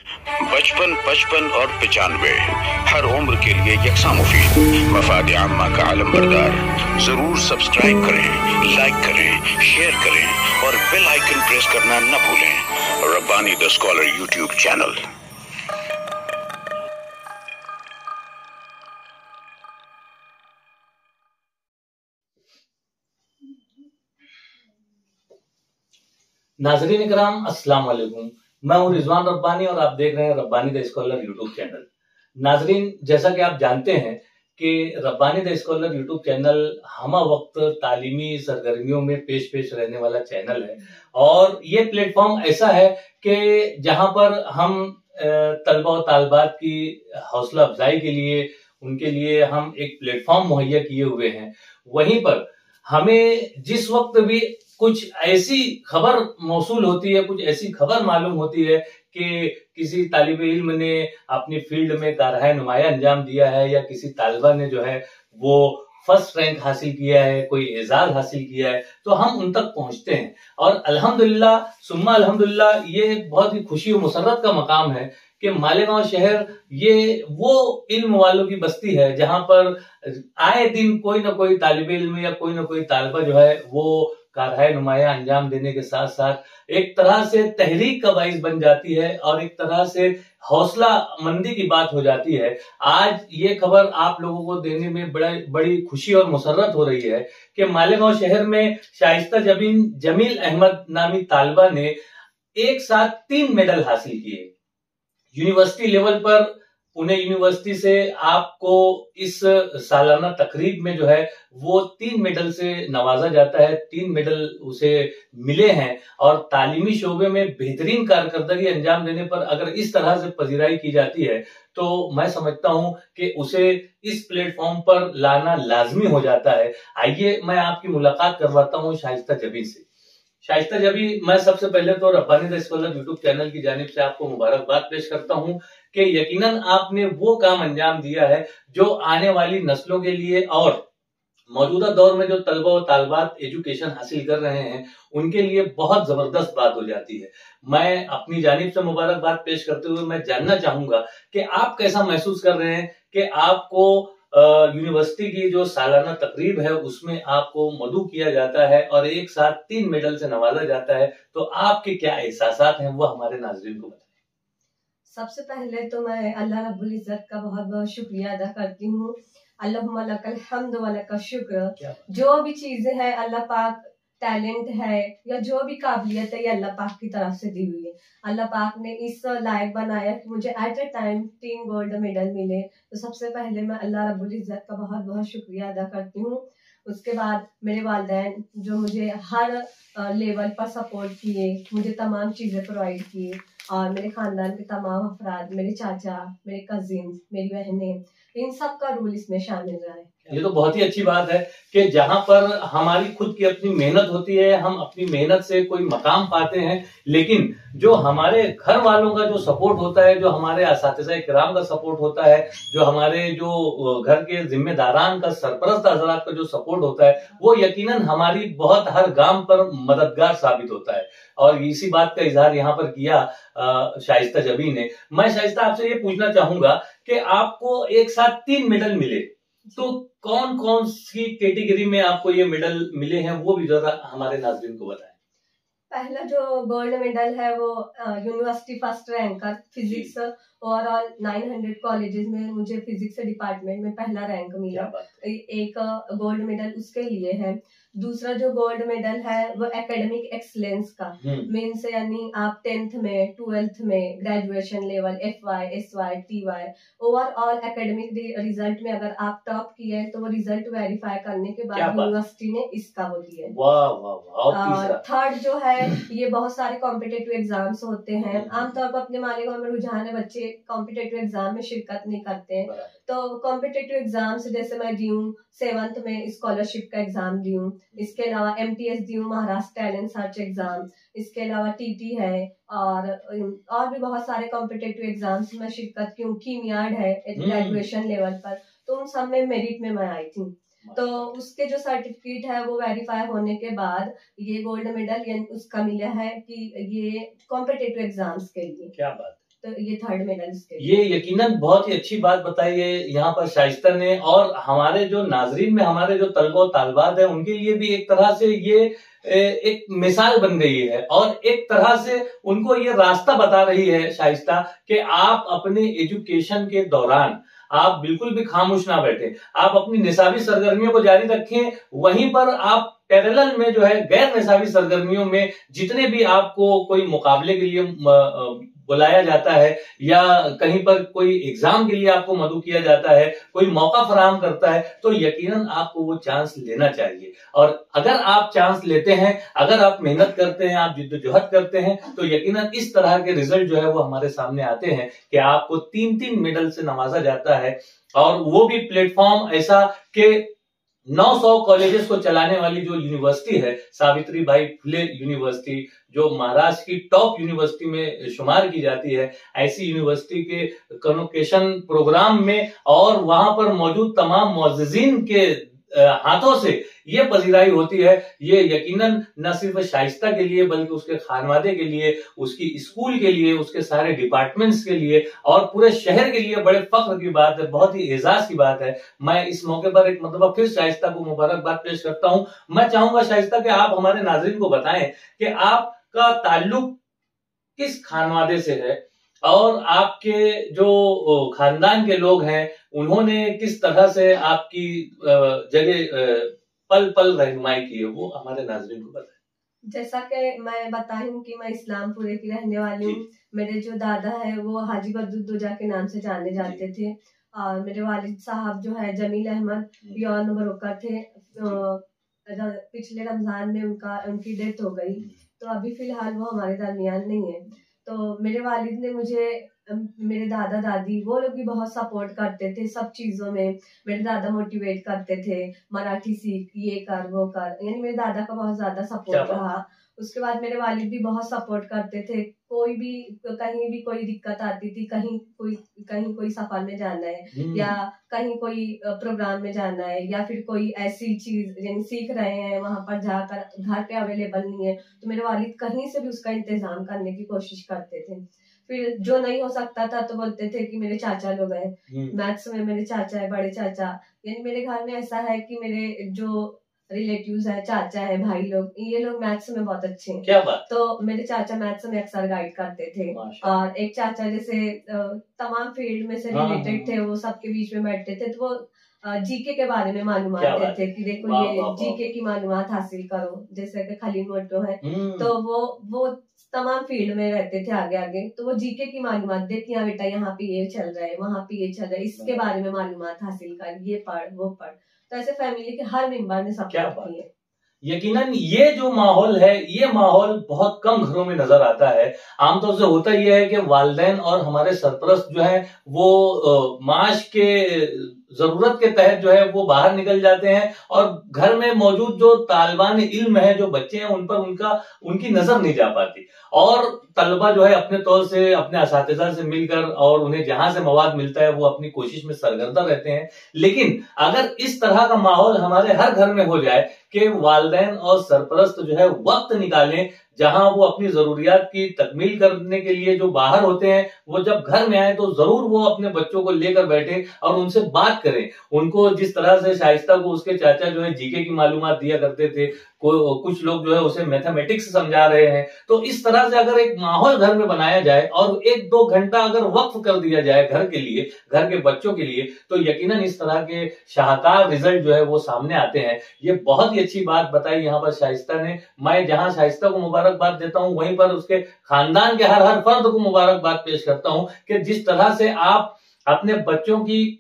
55, 55 और 95 हर उम्र के लिए यकसा मुफीद। मफाद आम्मा का आलम बरदार। जरूर सब्सक्राइब करें, लाइक करें, शेयर करें और बेल आइकन प्रेस करना न भूलें। Rabbani the scholar YouTube channel. नाज़रीन इकराम, अस्सलाम वालेकुम। मैं हूं रिजवान रब्बानी और आप देख रहे हैं Rabbani the scholar YouTube channel. नाज़रीन, जैसा कि आप जानते हैं कि Rabbani the scholar YouTube channel हमा वक्त तालीमी सरगर्मियों में पेश रहने वाला चैनल है और ये प्लेटफॉर्म ऐसा है कि जहां पर हम तलबा और तालबात की हौसला अफजाई के लिए उनके लिए हम एक प्लेटफॉर्म मुहैया किए हुए हैं। वहीं पर हमें जिस वक्त भी कुछ ऐसी खबर मौसूल होती है, कुछ ऐसी खबर मालूम होती है कि किसी तालिब इल्म ने अपनी फील्ड में कारहाय नुमाया अंजाम दिया है या किसी तालिबा ने जो है वो फर्स्ट रैंक हासिल किया है, कोई एजाज हासिल किया है, तो हम उन तक पहुंचते हैं। और अल्हम्दुलिल्लाह सुम्मा अल्हम्दुलिल्लाह, ये बहुत ही खुशी और मुसर्रत का मकाम है कि मालेगांव शहर ये वो इल्म वालों की बस्ती है जहां पर आए दिन कोई ना कोई तालिब इल्म या कोई ना कोई तालिबा जो है वो कारहाय नुमाया अंजाम देने के साथ साथ एक तरह से तहरीक का बाइस बन जाती है और एक तरह से हौसला मंदी की बात हो जाती है। आज ये खबर आप लोगों को देने में बड़ी खुशी और मुसर्रत हो रही है कि मालेगांव शहर में शाइस्ता जमील अहमद नामी तालिबा ने एक साथ 3 मेडल हासिल किए। यूनिवर्सिटी लेवल पर पुणे यूनिवर्सिटी से आपको इस सालाना तकरीब में जो है वो 3 मेडल से नवाजा जाता है। 3 मेडल उसे मिले हैं और तालीमी शोबे में बेहतरीन कारकर्दगी अंजाम देने पर अगर इस तरह से पजीराई की जाती है तो मैं समझता हूं कि उसे इस प्लेटफॉर्म पर लाना लाजमी हो जाता है। आइए मैं आपकी मुलाकात करवाता हूं शाइस्ता जबी से। शाइस्ता जबी, मैं सबसे पहले तो Rabbani the scholar YouTube channel की जानिब से आपको मुबारकबाद पेश करता हूं कि यकीनन आपने वो काम अंजाम दिया है जो आने वाली नस्लों के लिए और मौजूदा दौर में जो तलबा और तालबात एजुकेशन हासिल कर रहे हैं उनके लिए बहुत जबरदस्त बात हो जाती है। मैं अपनी जानिब से मुबारकबाद पेश करते हुए मैं जानना चाहूंगा कि आप कैसा महसूस कर रहे हैं कि आपको यूनिवर्सिटी की जो सालाना तकरीब है उसमें आपको मदऊ किया जाता है और एक साथ 3 मेडल से नवाजा जाता है, तो आपके क्या एहसासात हैं वो हमारे नाज़रीन को बताएं। सबसे पहले तो मैं अल्लाह रब्बुल इज्जत का बहुत बहुत शुक्रिया अदा करती हूँ। अल्लाहुम्मा लकल हम्द व लका शुक्र। जो भी चीजें हैं अल्लाह पाक, टैलेंट है या जो भी काबिलियत है ये अल्लाह पाक की तरफ से दी हुई है। अल्लाह पाक ने इस लायक बनाया कि मुझे at a time 3 gold medal मिले। तो सबसे पहले मैं अल्लाह रब्बुल इज्जत का बहुत बहुत शुक्रिया अदा करती हूँ। उसके बाद मेरे वालिदैन जो मुझे हर लेवल पर सपोर्ट किए, मुझे तमाम चीजें प्रोवाइड किए और मेरे खानदान के तमाम अफराद, मेरे चाचा, मेरे कजिन, मेरी बहनें, इन सब का रोल इसमें शामिल रहा है। ये तो बहुत ही अच्छी बात है कि जहां पर हमारी खुद की अपनी मेहनत होती है, हम अपनी मेहनत से कोई मकाम पाते हैं, लेकिन जो हमारे घर वालों का जो सपोर्ट होता है, जो हमारे असातिज़ा किराम का सपोर्ट होता है, जो हमारे जो घर के जिम्मेदारान का, सरपरस्त हज़रात का जो सपोर्ट होता है, वो यकीनन हमारी बहुत हर गांव पर मददगार साबित होता है। और इसी बात का इजहार यहाँ पर किया शाइस्ता जबी ने। मैं शाइस्ता आपसे ये पूछना चाहूंगा कि आपको एक साथ 3 मेडल मिले, तो कौन कौन सी कैटेगरी में आपको ये मेडल मिले हैं वो भी जरा हमारे नाज़रीन को बताएं। पहला जो गोल्ड मेडल है वो university first ranker physics, overall 900 colleges में मुझे फिजिक्स डिपार्टमेंट में पहला रैंक मिला। एक गोल्ड मेडल उसके लिए है। दूसरा जो गोल्ड मेडल है वो एकेडमिक एक्सलेंस का मीन्स, यानी आप 10th में, 12th में, graduation level, FY, SY, TY, overall academic result में अगर आप टॉप किए तो वो रिजल्ट वेरीफाई करने के बाद यूनिवर्सिटी ने इसका वो दिया। थर्ड जो है ये बहुत सारे कॉम्पिटेटिव एग्जाम्स होते हैं। आमतौर पर अपने मालेगांव में रुझान है बच्चे कॉम्पिटेटिव एग्जाम में शिरकत नहीं करते हैं, तो कॉम्पिटेटिव एग्जाम्स जैसे मैं दी हूँ 7th में स्कॉलरशिप का एग्जाम दी हूँ, इसके अलावा MTS दी हूँ, महाराष्ट्र टैलेंट सर्च एग्जाम, इसके अलावा TT है और भी बहुत सारे कॉम्पिटेटिव एग्जाम्स में शिरकत की हूँ। कीमियाड है ग्रेजुएशन लेवल पर, तो उन सब में मेरिट में मैं आई थी। तो उसके जो सर्टिफिकेट है वो वेरीफाई होने के बाद ये गोल्ड मेडल उसका मिला है कि ये कॉम्पिटेटिव एग्जाम्स के लिए। क्या बात है। तो ये 3rd मेडल इसके। ये यकीनन बहुत ही अच्छी बात बताई है यहाँ पर शाइस्ता ने, और हमारे जो नाजरीन में हमारे जो तलबा तालबात है उनके लिए भी एक तरह से ये एक मिसाल बन गई है, और एक तरह से उनको ये रास्ता बता रही है शाइस्ता कि आप अपने एजुकेशन के दौरान आप बिल्कुल भी खामोश ना बैठे, आप अपनी निसाबी सरगर्मियों को जारी रखें, वहीं पर आप पैरेलल में जो है गैर निसाबी सरगर्मियों में जितने भी आपको कोई मुकाबले के लिए बुलाया जाता है या कहीं पर कोई एग्जाम के लिए आपको मदऊ किया जाता है, कोई मौका फराहम करता है, तो यकीनन आपको वो चांस लेना चाहिए। और अगर आप चांस लेते हैं, अगर आप मेहनत करते हैं, आप जिद्दोजहद करते हैं, तो यकीनन इस तरह के रिजल्ट जो है वो हमारे सामने आते हैं कि आपको 3-3 मेडल से नवाजा जाता है, और वो भी प्लेटफॉर्म ऐसा कि 900 कॉलेजेस को चलाने वाली जो यूनिवर्सिटी है, सावित्रीबाई फुले यूनिवर्सिटी, जो महाराष्ट्र की टॉप यूनिवर्सिटी में शुमार की जाती है, ऐसी यूनिवर्सिटी के कन्वोकेशन प्रोग्राम में और वहां पर मौजूद तमाम मुअज़्ज़िज़ीन के हाथों से ये पजीराई होती है, ये यकीनन न सिर्फ शाइस्ता के लिए बल्कि उसके खानवादे के लिए, उसकी स्कूल के लिए, उसके सारे डिपार्टमेंट्स के लिए और पूरे शहर के लिए बड़े फख्र की बात है, बहुत ही एजाज की बात है। मैं इस मौके पर एक मरतबा फिर शाइस्ता को मुबारकबाद पेश करता हूं। मैं चाहूंगा शाइस्ता कि आप हमारे नाज़रीन को बताएं कि आपका ताल्लुक किस खानवादे से है और आपके जो खानदान के लोग हैं उन्होंने किस तरह से आपकी जगह पल पल रहनुमाई की है, वो हमारे नाज़रीन को बताएं। जैसा कि मैं बताई हूँ कि मैं इस्लामपुरे की रहने वाली हूँ। मेरे जो दादा है वो हाजी बदरुद्दोजा के नाम से जाने जाते थे, और मेरे वालिद साहब जो है जमील अहमद यौन बरोकर थे। पिछले रमजान में उनकी डेथ हो गई, तो अभी फिलहाल वो हमारे दरमियान नहीं है। तो मेरे वालिद ने मुझे, मेरे दादा दादी वो लोग भी बहुत सपोर्ट करते थे सब चीजों में। मेरे दादा मोटिवेट करते थे, मराठी सीख, ये कर वो कर, यानी मेरे दादा का बहुत ज्यादा सपोर्ट रहा। उसके बाद मेरे वालिद भी बहुत सपोर्ट करते थे, कोई भी कहीं भी कोई दिक्कत आती थी, कहीं कोई सफर में जाना है या कहीं कोई प्रोग्राम में जाना है या फिर कोई ऐसी चीज यानी सीख रहे हैं वहां पर जाकर घर पे अवेलेबल नहीं है, तो मेरे वालिद कहीं से भी उसका इंतजाम करने की कोशिश करते थे। फिर जो नहीं हो सकता था तो बोलते थे कि मेरे चाचा लोग हैं, मैथ्स में मेरे चाचा है, बड़े चाचा, यानी मेरे घर में ऐसा है कि मेरे जो रिलेटिव्स है, चाचा है, भाई लोग, ये लोग मैथ्स में बहुत अच्छे हैं। क्या बात। तो मेरे चाचा मैथ्स में अक्सर गाइड करते थे, और एक चाचा जैसे तमाम फील्ड में से रिलेटेड थे, वो सबके बीच में बैठते थे, तो वो जीके के बारे में मालूमात देते थे कि देखो ये जीके की मालूमात हासिल करो, जैसे कि खलील मोटो है, तो वो तमाम फील्ड में रहते थे आगे आगे, तो वो जीके की मालूमात देती हैं, बेटा यहाँ पे ये चल रहा है, वहाँ पे ये चल रहा है, इसके बारे में मालूमात हासिल कर, ये पढ़ वो पढ़। तो ऐसे फैमिली के हर मेंबर ने सपोर्ट की है। यकीनन ये जो माहौल है, ये माहौल बहुत कम घरों में नजर आता है। आमतौर से होता यह है कि वालिदैन और हमारे सरपरस्त जो है वो माश के जरूरत के तहत जो है वो बाहर निकल जाते हैं और घर में मौजूद जो तालिबान इल्म है, जो बच्चे हैं, उन पर उनकी नजर नहीं जा पाती, और तलबा जो है अपने तौर से अपने असातिज़ा से मिलकर और उन्हें जहां से मवाद मिलता है वो अपनी कोशिश में सरगर्दा रहते हैं। लेकिन अगर इस तरह का माहौल हमारे हर घर में हो जाए कि वालिदैन और सरपरस्त जो है वक्त निकालें, जहां वो अपनी जरूरियात की तकमील करने के लिए जो बाहर होते हैं, वो जब घर में आए तो जरूर वो अपने बच्चों को लेकर बैठे और उनसे बात करें। उनको जिस तरह से शाइस्ता को उसके चाचा जो है जीके की मालूमात दिया करते थे, कुछ लोग जो है उसे मैथमेटिक्स समझा रहे हैं, तो इस तरह से अगर एक माहौल घर में बनाया जाए और 1-2 घंटा अगर वक्फ कर दिया जाए घर के लिए, घर के बच्चों के लिए, तो यकीनन इस तरह के शाहकार रिजल्ट जो है वो सामने आते हैं। ये बहुत ही अच्छी बात बताई यहाँ पर शाइस्ता ने। मैं जहां शाइस्ता को मुबारकबाद देता हूं, वहीं पर उसके खानदान के हर फर्द को मुबारकबाद पेश करता हूं कि जिस तरह से आप अपने बच्चों की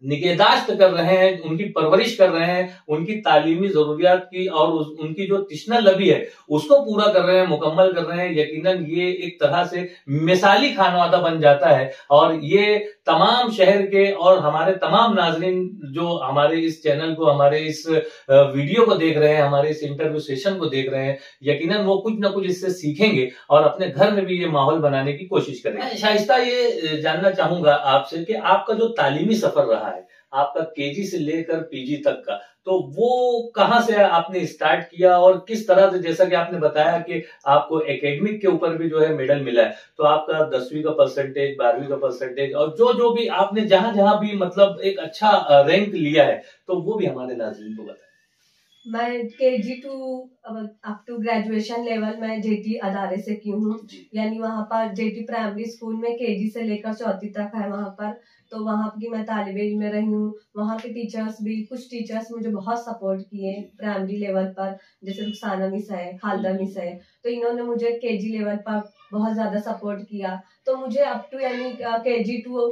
निगहदाश्त कर रहे हैं, उनकी परवरिश कर रहे हैं, उनकी तालीमी जरूरियात की और उनकी जो तिश्ना लबी है उसको पूरा कर रहे हैं, मुकम्मल कर रहे हैं। यकीनन ये एक तरह से मिसाली खानवादा बन जाता है, और ये तमाम शहर के और हमारे तमाम नाजरीन जो हमारे इस चैनल को, हमारे इस वीडियो को देख रहे हैं, हमारे इस इंटरव्यू सेशन को देख रहे हैं, यकीनन वो कुछ ना कुछ इससे सीखेंगे और अपने घर में भी ये माहौल बनाने की कोशिश करेंगे। शाइस्ता, ये जानना चाहूंगा आपसे कि आपका जो तालीमी सफर रहा है, आपका केजी से लेकर पीजी तक का, तो वो कहाँ से आपने स्टार्ट किया और किस तरह से, जैसा कि आपने बताया कि आपको एकेडमिक के ऊपर भी जो है मेडल मिला है, तो आपका 10वीं का परसेंटेज, 12वीं का परसेंटेज और जो भी आपने जहां जहां भी मतलब एक अच्छा रैंक लिया है, तो वो भी हमारे नाज़रीन को बताएं। मैं KG to up to graduation level मैं JT अदारे से की हूँ। यानी वहाँ पर JT प्राइमरी स्कूल में KG से लेकर 4वीं तक है वहाँ पर, तो वहाँ की मैं तालिबे इल्म में रही हूँ। वहाँ के टीचर्स भी, कुछ टीचर्स मुझे बहुत सपोर्ट किए प्राइमरी लेवल पर, जैसे रुखसाना मिस है, खालदा मिस है, तो इन्होंने मुझे KG लेवल पर बहुत ज्यादा सपोर्ट किया। तो मुझे अप टू यानी KG टू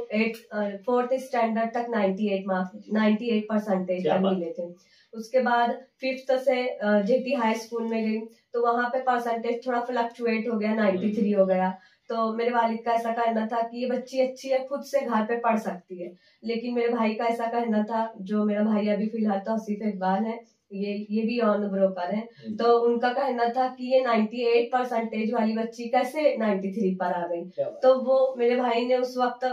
4th स्टैंडर्ड तक 98 परसेंटेज तक मिले थे। उसके बाद 5th से JT हाई स्कूल में गई, तो वहाँ पे परसेंटेज थोड़ा फ्लक्चुएट हो गया, 93 हो गया। तो मेरे वालिद का ऐसा कहना था कि ये बच्ची अच्छी है, खुद से घर पे पढ़ सकती है। लेकिन मेरे भाई का ऐसा कहना था, जो मेरा भाई अभी फिलहाल तौसीफ इकबाल है, ये भी ऑन ब्रोकर है, तो उनका कहना था कि ये 98 परसेंटेज वाली बच्ची कैसे 93 पर आ गई। तो वो मेरे भाई ने उस वक्त,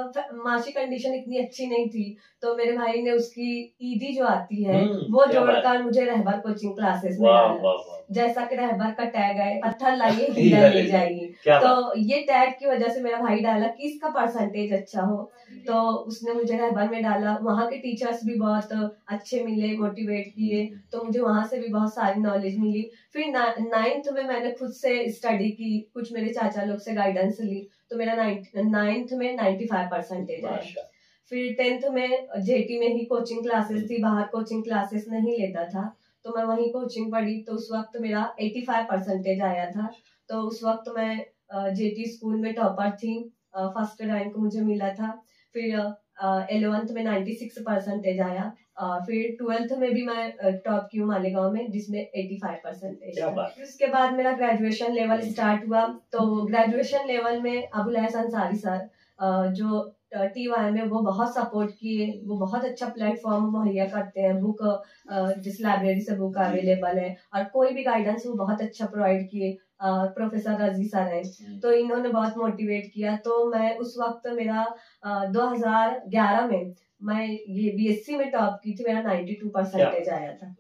माशी कंडीशन इतनी अच्छी नहीं थी, तो मेरे भाई ने उसकी ईदी जो आती है वो जोड़कर मुझे रहबर कोचिंग क्लासेस में डाला। जैसा कि रहबर का टैग है, पत्थर लाइए हीरा ले जाइए, तो ये टैग की वजह से मेरा भाई डाला कि इसका परसेंटेज अच्छा हो, तो उसने मुझे रहबर में डाला। वहाँ के टीचर्स भी बहुत अच्छे मिले, मोटिवेट किए, तो मुझे वहां से भी बहुत सारी नॉलेज मिली। फिर 9th में मैंने खुद से स्टडी की, कुछ मेरे चाचा लोग से गाइडेंस ली, तो मेरा 9th में 95 परसेंटेज आया। फिर 10th में JT में ही कोचिंग क्लासेस थी, बाहर कोचिंग क्लासेस नहीं लेता था, तो मैं वहीं कोचिंग पढ़ी, तो उस वक्त मेरा 85 परसेंटेज आया था। तो उस वक्त मैं JT स्कूल में टॉपर थी, फर्स्ट रैंक मुझे मिला था। फिर 11th में 96 परसेंटेज आया। फिर 12th में भी मैं टॉप की हूँ मालेगांव में, जिसमें 85 परसेंटेज। फिर उसके बाद मेरा ग्रेजुएशन लेवल स्टार्ट हुआ, तो ग्रेजुएशन लेवल में अबुल हसन अंसारी सर जो TY में, वो बहुत सपोर्ट किए, वो बहुत अच्छा प्लेटफॉर्म मुहैया करते हैं, बुक जिस लाइब्रेरी से बुक अवेलेबल है, और कोई भी गाइडेंस वो बहुत अच्छा प्रोवाइड किए। प्रोफेसर रजी सर है, तो इन्होंने बहुत मोटिवेट किया। तो मैं उस वक्त मेरा 2011 में मैं ये BSc में टॉप की थी, मेरा 92 परसेंटेज आया था।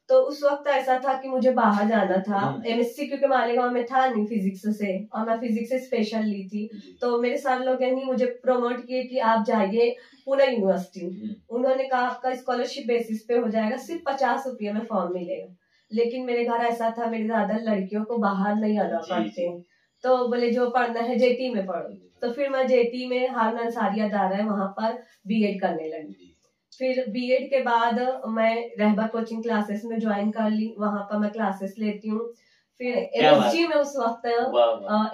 तो उस वक्त ऐसा था कि मुझे बाहर जाना था, MSc क्योंकि मालेगांव में था नहीं फिजिक्स से, और मैं फिजिक्स से स्पेशल ली थी, तो मेरे सर लोग यानी मुझे प्रमोट किए कि आप जाइए पुणे यूनिवर्सिटी। उन्होंने कहा आपका स्कॉलरशिप बेसिस पे हो जाएगा, सिर्फ 50 रुपये में फॉर्म मिलेगा। लेकिन मेरे घर ऐसा था, मेरे दादा लड़कियों को बाहर नहीं अलाउ करते, तो बोले जो पढ़ना है JT में पढ़ो। तो फिर मैं JT में हारून अंसारी अदारा है वहां पर BEd करने लगी। फिर BEd के बाद मैं रहबर कोचिंग क्लासेस में ज्वाइन कर ली, वहां पर मैं क्लासेस लेती हूँ। फिर MSc में उस वक्त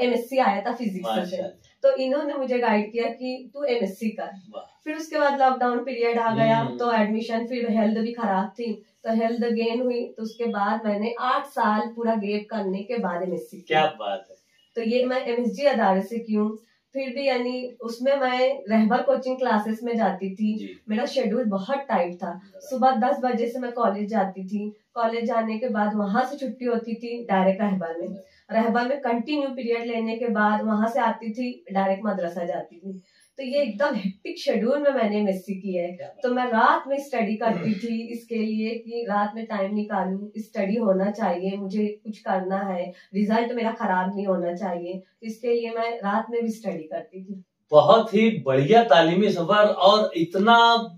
MSc आया था फिजिक्स से, तो इन्होंने मुझे गाइड किया कि तू MSc कर। फिर उसके बाद लॉकडाउन पीरियड आ गया, तो एडमिशन, फिर हेल्थ भी खराब थी, तो हेल्थ गेन हुई, तो उसके बाद मैंने 8 साल पूरा गैप करने के बाद MSc। क्या बात है। तो ये मैं MSG अदारे से की हूँ। फिर भी यानी उसमें मैं रहबर कोचिंग क्लासेस में जाती थी, मेरा शेड्यूल बहुत टाइट था। सुबह 10 बजे से मैं कॉलेज जाती थी, कॉलेज जाने के बाद वहां से छुट्टी होती थी डायरेक्ट रहबर में कंटिन्यू पीरियड लेने के बाद वहां से आती थी, डायरेक्ट मदरसा जाती थी। तो ये एकदम हेक्टिक शेड्यूल में मैंने MSc की है। तो मैं रात में स्टडी करती थी इसके लिए कि रात में टाइम निकालूं, स्टडी होना चाहिए, मुझे कुछ करना है, रिजल्ट मेरा खराब नहीं होना चाहिए, इसके लिए मैं रात में भी स्टडी करती थी। बहुत ही बढ़िया तालीमी सफर, और इतना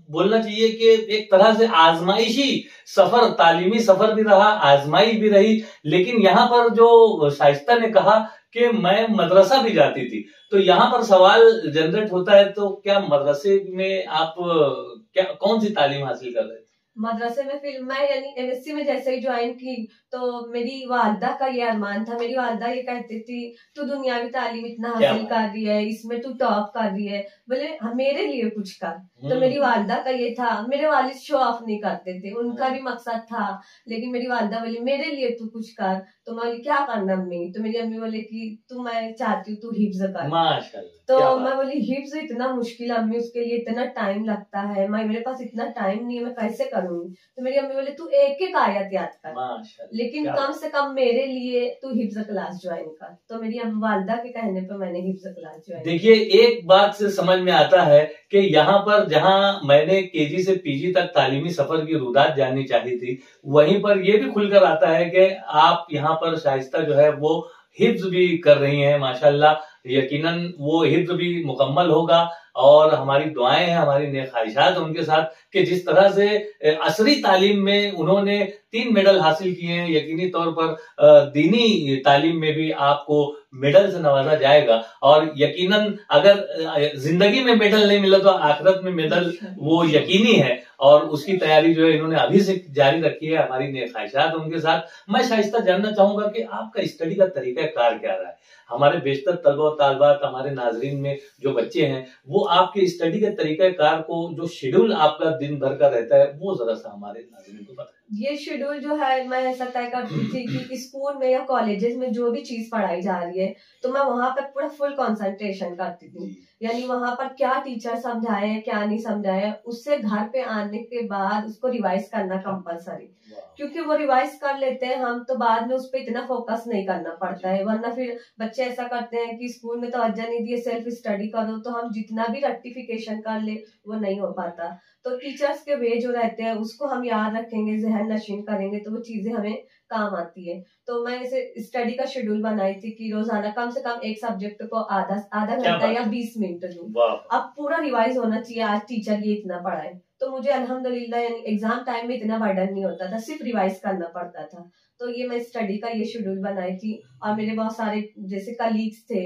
बोलना चाहिए कि एक तरह से आजमाइशी सफर, तालीमी सफर भी रहा, आजमाइश भी रही। लेकिन यहाँ पर जो शाइस्ता ने कहा कि मैं मदरसा भी जाती थी, तो यहाँ पर सवाल जनरेट होता है, तो क्या मदरसे में आप क्या कौन सी तालीम हासिल कर रहे थे? मदरसे में फिर मैं यानी MSc में जैसे ही ज्वाइन की, तो मेरी वालदा का ये अरमान था, मेरी वालदा ये कहती थी तू दुनियावी तालीम इतना हासिल कर रही है, इसमें तू टॉप कर रही है, बोले मेरे लिए कुछ कर। तो मेरी वालदा का ये था, मेरे वालिद शो ऑफ नहीं करते थे, उनका भी मकसद था, लेकिन मेरी वालदा बोली मेरे लिए तू कुछ कर। तो मैं बोली क्या करना अम्मी? तो मेरी अम्मी बोले कि तू, मैं चाहती हूँ तू हिफ्ज कर। माशाल्लाह। तो मैं बोली हिफ्ज इतना मुश्किल अम्मी, उसके लिए इतना टाइम लगता है, मेरे पास इतना टाइम नहीं है, मैं कैसे करूँ पढ़ूंगी। तो मेरी अम्मी बोले तू एक एक आयत याद कर, लेकिन कम से कम मेरे लिए तू हिफ्ज क्लास ज्वाइन कर। तो मेरी वालिदा के कहने पे मैंने हिफ्ज क्लास ज्वाइन। देखिए, एक बात से समझ में आता है कि यहाँ पर जहाँ मैंने केजी से पीजी तक तालीमी सफर की रुदात जाननी चाहिए थी, वहीं पर ये भी खुलकर आता है कि आप यहाँ पर शाइस्ता जो है वो हिफ्ज भी कर रही हैं माशाल्लाह। यकीनन वो हिफ्ज भी मुकम्मल होगा और हमारी दुआएं हैं, हमारी नेक ख्वाहिशात उनके साथ कि जिस तरह से असरी तालीम में उन्होंने 3 मेडल हासिल किए हैं, यकीनी तौर पर दीनी तालीम में भी आपको मेडल से नवाजा जाएगा। और यकीनन अगर जिंदगी में मेडल नहीं मिला तो आखिरत में मेडल वो यकीनी है, और उसकी तैयारी जो है इन्होंने अभी से जारी रखी है। हमारी नेक ख्वाहिशात उनके साथ। मैं शाइस्ता जानना चाहूंगा कि आपका स्टडी का तरीका कार क्या रहा है। हमारे बेशतर तलबा और तालबात, हमारे नाजरीन में जो बच्चे हैं, वो आपके स्टडी के तरीका कार को, जो शेड्यूल आपका दिन भर का रहता है, वो जरा सा हमारे नाजरीन को बताएं। ये शेड्यूल जो है मैं ऐसा तय करती थी कि स्कूल में या कॉलेजेस में जो भी चीज पढ़ाई जा रही है तो मैं वहां पर पूरा फुल कंसंट्रेशन करती थी। यानी वहां पर क्या टीचर समझाए क्या नहीं समझाए, उससे घर पे आने के बाद उसको रिवाइज करना कंपलसरी, क्योंकि वो रिवाइज कर लेते हैं हम तो बाद में उस पर इतना फोकस नहीं करना पड़ता है। वरना फिर बच्चे ऐसा करते हैं कि स्कूल में तवज्जो नहीं दिए, सेल्फ स्टडी करो, तो हम जितना भी रेक्टिफिकेशन कर ले वो नहीं हो पाता। तो टीचर्स के वे जो रहते हैं उसको हम याद रखेंगे, जहन नशीन करेंगे तो वो चीजें हमें काम आती है। तो मैं इसे स्टडी का शेड्यूल बनाई थी कि रोजाना कम से कम एक सब्जेक्ट को आधा घंटा या 20 मिनट दूं। अब पूरा रिवाइज होना चाहिए, आज टीचर ये इतना पढ़ाए, तो मुझे अल्हम्दुलिल्लाह यानी एग्जाम टाइम में इतना बर्डन नहीं होता था, सिर्फ रिवाइज करना पड़ता था। तो ये मैं स्टडी का ये शेड्यूल बनाई थी। और मेरे बहुत सारे जैसे कलीग्स थे,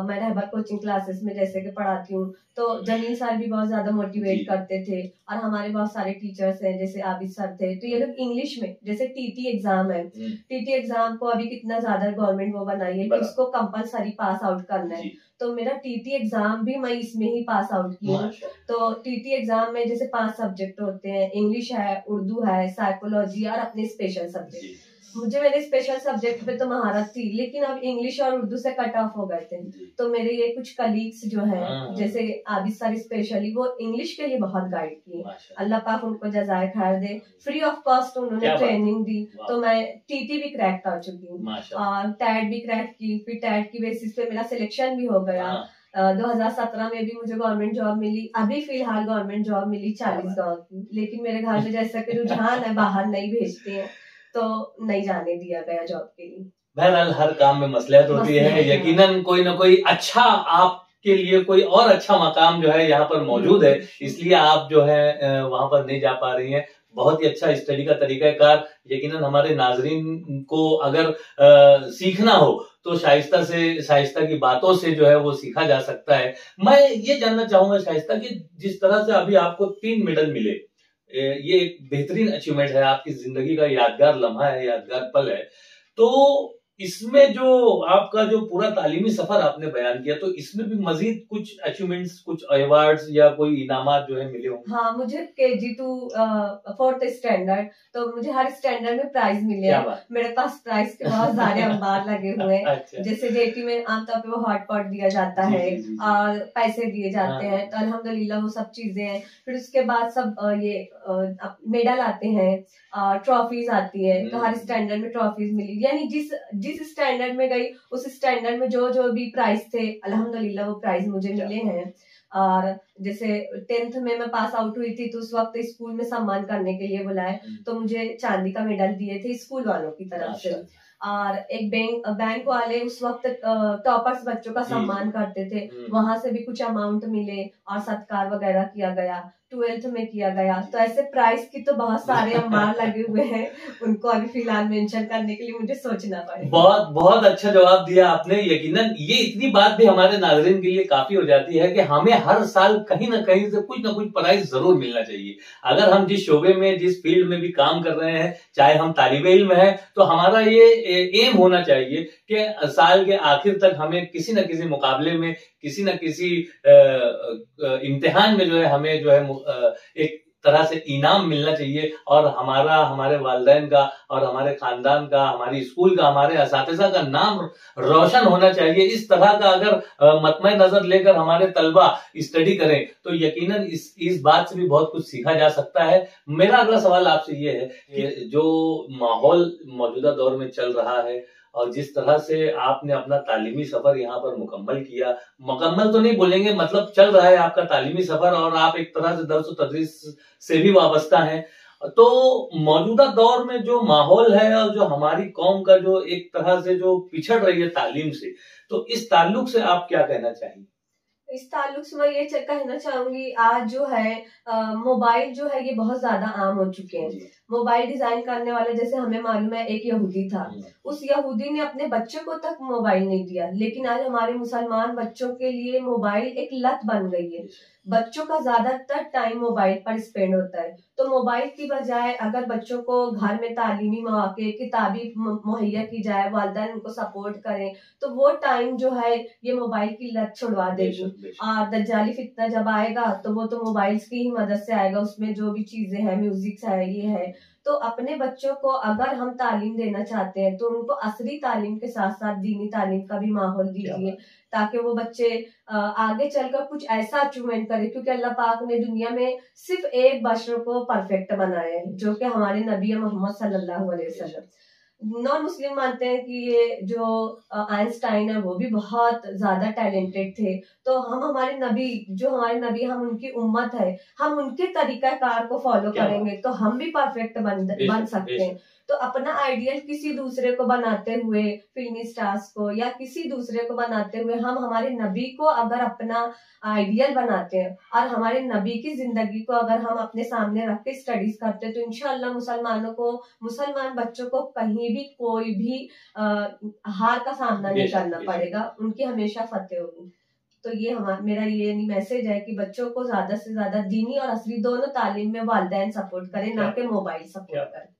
मैं रहबर कोचिंग क्लासेस में जैसे कि पढ़ाती हूँ, तो जमीन सर भी बहुत ज्यादा मोटिवेट करते थे। और हमारे बहुत सारे टीचर्स हैं जैसे आबिद सर थे, तो ये लोग इंग्लिश में जैसे टीटी एग्जाम है, टीटी एग्जाम को अभी कितना ज्यादा गवर्नमेंट वो बनाई है कि उसको कंपलसरी पास आउट करना है। तो मेरा टीटी एग्जाम भी मैं इसमें ही पास आउट की हूँ। तो टीटी एग्जाम में जैसे 5 सब्जेक्ट होते हैं, इंग्लिश है, उर्दू है, साइकोलॉजी और अपने स्पेशल सब्जेक्ट। मुझे मेरे स्पेशल सब्जेक्ट पे तो महारत थी, लेकिन अब इंग्लिश और उर्दू से कट ऑफ हो गए थे। तो मेरे ये कुछ कलीग्स जो हैं जैसे आबिद सर स्पेशली, वो इंग्लिश के लिए बहुत गाइड किए, अल्लाह पाक उनको जज़ाए खैर दे। फ्री ऑफ कॉस्ट उन्होंने ट्रेनिंग दी, तो मैं टीटी भी क्रैक कर चुकी हूँ और टैट भी क्रैक की। फिर टैट की बेसिस पे मेरा सिलेक्शन भी हो गया। 2017 में भी मुझे गवर्नमेंट जॉब मिली। अभी फिलहाल गवर्नमेंट जॉब मिली 40 गाँव की, लेकिन मेरे घर में जैसा कि रुझान है, बाहर नहीं भेजते हैं, तो नहीं जाने दिया गया जॉब के लिए। बहरहाल हर काम में मसलियत होती है। यकीनन कोई ना कोई अच्छा आपके लिए कोई और अच्छा मकाम जो है यहाँ पर मौजूद है, इसलिए आप जो है वहां पर नहीं जा पा रही हैं। बहुत ही अच्छा स्टडी का तरीकाकार यकीनन हमारे नाजरीन को अगर सीखना हो तो शाइस्ता की बातों से जो है वो सीखा जा सकता है। मैं ये जानना चाहूंगा शाइस्ता कि जिस तरह से अभी आपको 3 मेडल मिले, ये एक बेहतरीन अचीवमेंट है, आपकी जिंदगी का यादगार लम्हा है, यादगार पल है। तो इसमें जो आपका जो पूरा तालीमी सफर आपने बयान किया, तो इसमें भी मजीद कुछ अचीवमेंट्स, कुछ अवार्ड्स या कोई इनामात जो है मिले होंगे? हाँ, मुझे KG to 4th स्टैंडर्ड, तो मुझे हर स्टैंडर्ड में प्राइज मिले हैं। मेरे पास प्राइज के बहुत सारे अंबार लगे हुए हैं। अच्छा। जैसे JT में आमतौर पे वो हॉट पॉट दिया जाता है और पैसे दिए जाते हैं, तो अल्हम्दुलिल्लाह वो सब चीजें हैं। फिर उसके बाद सब ये मेडल आते हैं, ट्रॉफीज आती है, तो हर स्टैंडर्ड में ट्रॉफीज मिली। यानी जिस स्टैंडर्ड में गई उस स्टैंडर्ड में जो भी प्राइज थे अल्हम्दुलिल्लाह वो प्राइज मुझे मिले हैं। और जैसे 10th में मैं पास आउट हुई थी, तो उस वक्त स्कूल में सम्मान करने के लिए बुलाए, तो मुझे चांदी का मेडल दिए थे स्कूल वालों की तरफ से। और एक बैंक वाले उस वक्त टॉपर्स बच्चों का सम्मान करते थे, वहां से भी कुछ अमाउंट मिले और सत्कार वगैरह किया गया। 12th में किया गया। तो ऐसे प्राइस की तो बहुत सारे अंबार लगे हुए हैं, उनको अभी फिलहाल मेंशन करने के लिए मुझे सोचना पड़ेगा। बहुत बहुत अच्छा जवाब दिया आपने। यकीनन ये इतनी बात भी हमारे नाज़रीन के लिए काफी हो जाती है कि हमें हर साल कहीं ना कहीं से कुछ ना कुछ प्राइज जरूर मिलना चाहिए। अगर हम जिस शोबे में, जिस फील्ड में भी काम कर रहे हैं, चाहे हम तालिबे इल्म है, तो हमारा ये एम होना चाहिए कि साल के आखिर तक हमें किसी न किसी मुकाबले में, किसी न किसी इम्तिहान में जो है हमें जो है एक तरह से इनाम मिलना चाहिए और हमारे वालिदैन का और हमारे खानदान का, हमारी स्कूल का, हमारे असातिज़ा का नाम रोशन होना चाहिए। इस तरह का अगर मतमे नजर लेकर हमारे तलबा स्टडी करें तो यकीनन इस बात से भी बहुत कुछ सीखा जा सकता है। मेरा अगला सवाल आपसे ये है कि जो माहौल मौजूदा दौर में चल रहा है और जिस तरह से आपने अपना तालीमी सफर यहाँ पर मुकम्मल तो नहीं बोलेंगे, मतलब चल रहा है आपका तालीमी सफर और आप एक तरह से दर्स व तदरीस से भी वाबस्ता हैं, तो मौजूदा दौर में जो माहौल है और जो हमारी कौम का जो एक तरह से जो पिछड़ रही है तालीम से, तो इस ताल्लुक से आप क्या कहना चाहेंगे? इस ताल्लुक से मैं ये कहना चाहूंगी, आज जो है मोबाइल जो है ये बहुत ज्यादा आम हो चुके हैं। मोबाइल डिजाइन करने वाले, जैसे हमें मालूम है एक यहूदी था, उस यहूदी ने अपने बच्चों को तक मोबाइल नहीं दिया, लेकिन आज हमारे मुसलमान बच्चों के लिए मोबाइल एक लत बन गई है। बच्चों का ज्यादातर टाइम मोबाइल पर स्पेंड होता है, तो मोबाइल की बजाय अगर बच्चों को घर में तालीमी मौके, किताबी मुहैया की जाए, वालिदैन उनको सपोर्ट करें, तो वो टाइम जो है ये मोबाइल की लत छुड़वा देगी। और दज्जाली फितना जब आएगा तो वो तो मोबाइल्स की ही मदद से आएगा, उसमें जो भी चीजें हैं, म्यूजिक है, ये है। तो अपने बच्चों को अगर हम तालीम देना चाहते हैं तो उनको असली तालीम के साथ साथ दीनी तालीम का भी माहौल दीजिए, ताकि वो बच्चे आगे चलकर कुछ ऐसा अचीवमेंट करें, क्योंकि अल्लाह पाक ने दुनिया में सिर्फ एक बशर को परफेक्ट बनाया है, जो कि हमारे नबी मोहम्मद सल्लल्लाहु अलैहि वसल्लम। नॉन मुस्लिम मानते हैं कि ये जो आइंस्टाइन है वो भी बहुत ज्यादा टैलेंटेड थे, तो हमारे नबी हम उनकी उम्मत है, हम उनके तरीकाकार को फॉलो करेंगे तो हम भी परफेक्ट बन सकते हैं। तो अपना आइडियल किसी दूसरे को बनाते हुए, फिल्मी स्टार्स को या किसी दूसरे को बनाते हुए, हम हमारे नबी को अगर अपना आइडियल बनाते हैं और हमारे नबी की जिंदगी को अगर हम अपने सामने रख के स्टडीज करते हैं, तो इंशाअल्लाह मुसलमान बच्चों को कहीं भी कोई भी हार का सामना नहीं करना पड़ेगा, उनकी हमेशा फतेह होगी। तो ये मेरा ये मैसेज है कि बच्चों को ज्यादा से ज्यादा दीनी और असली दोनों तालीम में वालिदैन सपोर्ट करें, ना कि मोबाइल सपोर्ट करें।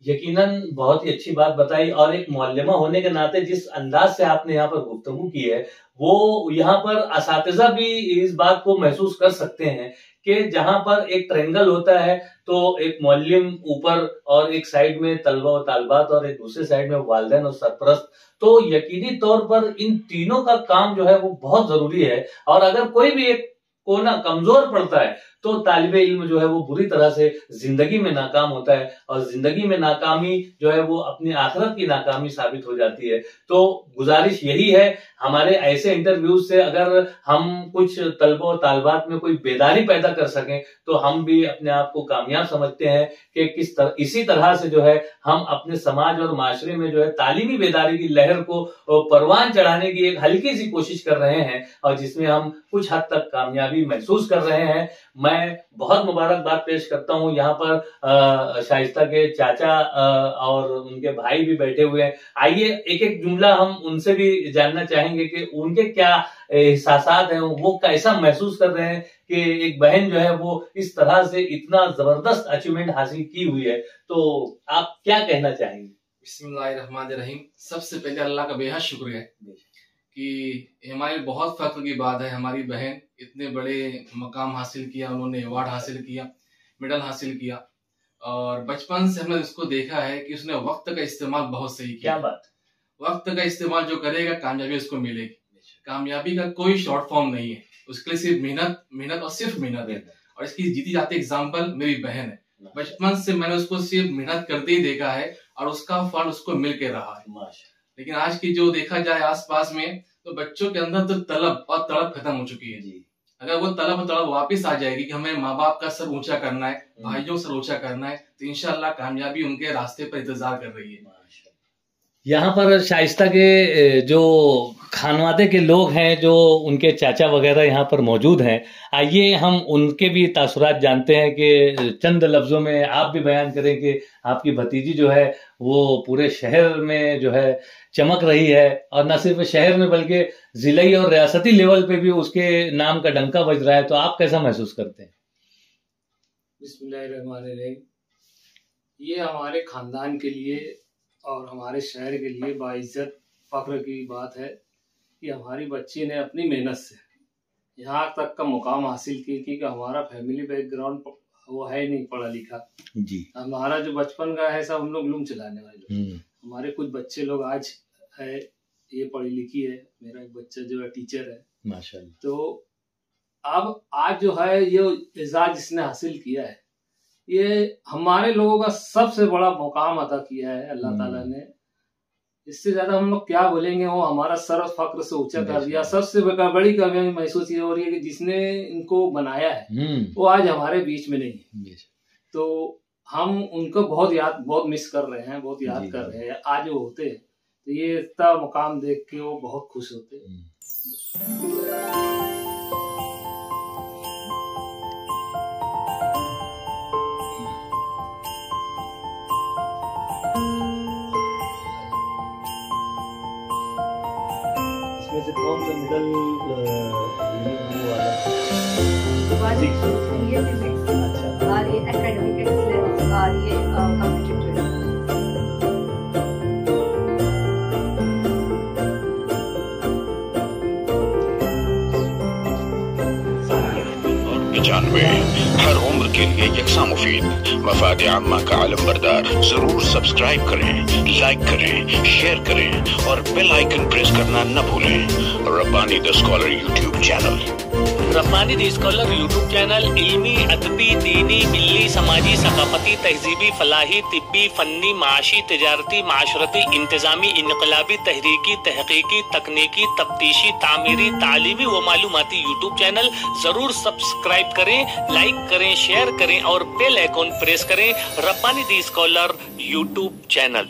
यकीनन बहुत ही अच्छी बात बताई, और एक मुअल्लिमा होने के नाते जिस अंदाज से आपने यहाँ पर गुफ्तगू की है, वो यहाँ पर असातिज़ा भी इस बात को महसूस कर सकते हैं कि जहां पर एक ट्रेंगल होता है तो एक मुअल्लिम ऊपर और एक साइड में तलबा और तालबात और एक दूसरे साइड में वालिदैन और सरपरस्त, तो यकीनी तौर पर इन तीनों का काम जो है वो बहुत जरूरी है। और अगर कोई भी एक कोना कमजोर पड़ता है तो तालिबे इल्म जो है वो बुरी तरह से जिंदगी में नाकाम होता है, और जिंदगी में नाकामी जो है वो अपनी आखिरत की नाकामी साबित हो जाती है। तो गुजारिश यही है, हमारे ऐसे इंटरव्यूज से अगर हम कुछ तलबा और तालबात में कोई बेदारी पैदा कर सकें तो हम भी अपने आप को कामयाब समझते हैं कि इसी तरह से जो है हम अपने समाज और माशरे में जो है तालीमी बेदारी की लहर को परवान चढ़ाने की एक हल्की सी कोशिश कर रहे हैं, और जिसमें हम कुछ हद तक कामयाबी महसूस कर रहे हैं। मैं बहुत मुबारकबाद पेश करता हूं, यहाँ पर शाइस्ता के चाचा और उनके भाई भी बैठे हुए हैं। आइए एक एक जुमला हम उनसे भी जानना चाहेंगे कि उनके क्या एहसासात हैं, वो कैसा महसूस कर रहे हैं कि एक बहन जो है वो इस तरह से इतना जबरदस्त अचीवमेंट हासिल की हुई है। तो आप क्या कहना चाहेंगे? बिस्मिल्लाहिर्रहमानिर्रहीम। सबसे पहले अल्लाह का बेहद शुक्र है कि हमारे बहुत फख्र की बात है, हमारी बहन इतने बड़े मकाम हासिल किया, उन्होंने अवार्ड हासिल किया, मेडल हासिल किया, और बचपन से हमने उसको देखा है कि उसने वक्त का इस्तेमाल बहुत सही किया। क्या बात! वक्त का इस्तेमाल जो करेगा कामयाबी उसको मिलेगी। कामयाबी का कोई शॉर्ट फॉर्म नहीं है, उसके लिए सिर्फ मेहनत और सिर्फ मेहनत है। और इसकी जीती जाती एग्जाम्पल मेरी बहन है। बचपन से मैंने उसको सिर्फ मेहनत करते ही देखा है और उसका फल उसको मिल के रहा है। लेकिन आज की जो देखा जाए आसपास में, तो बच्चों के अंदर तो तलब और तड़प खत्म हो चुकी है। अगर वो तड़प वापस आ जाएगी कि हमें माँ बाप का सर ऊंचा करना है, भाइयों का सर ऊंचा करना है, तो इंशाल्लाह कामयाबी उनके रास्ते पर इंतजार कर रही है। यहाँ पर शाइस्ता के जो खानवादे के लोग हैं, जो उनके चाचा वगैरह यहाँ पर मौजूद हैं, आइए हम उनके भी तासुरात जानते हैं कि चंद लफ्जों में आप भी बयान करें कि आपकी भतीजी जो है वो पूरे शहर में जो है चमक रही है, और न सिर्फ शहर में बल्कि जिलाई और रियासती लेवल पे भी उसके नाम का डंका बज रहा है। तो आप कैसा महसूस करते हैं? बिस्मिल्लाहिर्रहमानिर्रहीम। ये हमारे खानदान के लिए और हमारे शहर के लिए बाइज्जत फख्र की बात है कि हमारी बच्ची ने अपनी मेहनत से यहाँ तक का मुकाम हासिल की कि हमारा फैमिली बैकग्राउंड वो है नहीं पढ़ा लिखा जी। हमारा जो बचपन का है सब हम लोग लूम चलाने वाले। हमारे कुछ बच्चे लोग आज है, ये पढ़ी लिखी है, मेरा एक बच्चा जो है टीचर है माशाल्लाह। तो अब आज जो है ये एजाज जिसने हासिल किया है, ये हमारे लोगों का सबसे बड़ा मुकाम अदा किया है अल्लाह ताला ने। इससे ज्यादा हम लोग क्या बोलेंगे, वो हमारा सर फक्र से ऊंचा कर दिया। सबसे बड़ी कमी महसूस ये हो रही है कि जिसने इनको बनाया है वो आज हमारे बीच में नहीं है। तो हम उनको बहुत मिस कर रहे हैं, बहुत याद कर रहे हैं। आज वो होते तो ये इतना मुकाम देख के वो बहुत खुश होते। इसमें से कौन सा मिडल ये फिजिक्स और ये एकेडमिक एक्सीलेंस और ये कॉम्पिटिटिव और 95 हर उम्र के लिए यकसा मुफीद। मफाद आम्मा का आलम बरदार। जरूर सब्सक्राइब करें, लाइक करें, शेयर करें और बेल आइकन प्रेस करना न भूलें। Rabbani the scholar YouTube channel. Rabbani the scholar YouTube channel इल्मी, अदबी, दीनी, मिल्ली, समाजी, सकाफती, तहजीबी, फलाही, तिब्बी, फन्नी, माशी, तिजारती, माशरती, इंतजामी, इनकलाबी, तहरीकी, तहकीकी, तकनीकी, तफ्तीशी, तामीरी, तालीमी व मालूमाती यूट्यूब चैनल। जरूर सब्सक्राइब करें, लाइक करें, शेयर करें और बेल आइकन प्रेस करें। Rabbani the scholar YouTube channel.